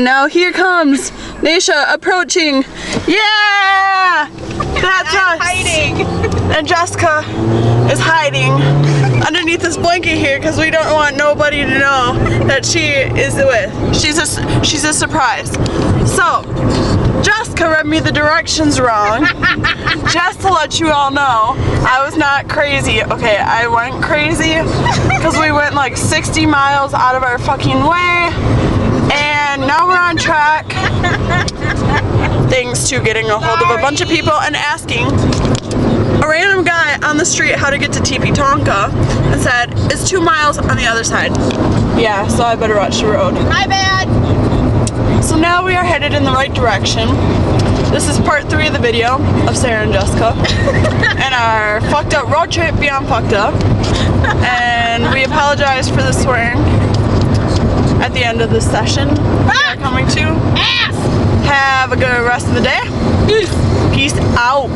And now here comes Naisha approaching. Yeah! That's us. Hiding. And Jessica is hiding underneath this blanket here because we don't want nobody to know that she is with. She's a surprise. So, Jessica read me the directions wrong. Just to let you all know, I was not crazy. Okay, I went crazy because we went like 60 miles out of our fucking way. And now we're on track. Thanks to getting a hold of a bunch of people and asking a random guy on the street how to get to Teepee Tonka and said, it's 2 miles on the other side. Yeah, so I better watch the road. My bad. So now we are headed in the right direction. This is part 3 of the video of Sarah and Jessica and our fucked up road trip beyond fucked up. And we apologize for the swearing at the end of this session we are coming to. Ass. Have a good rest of the day. Peace out.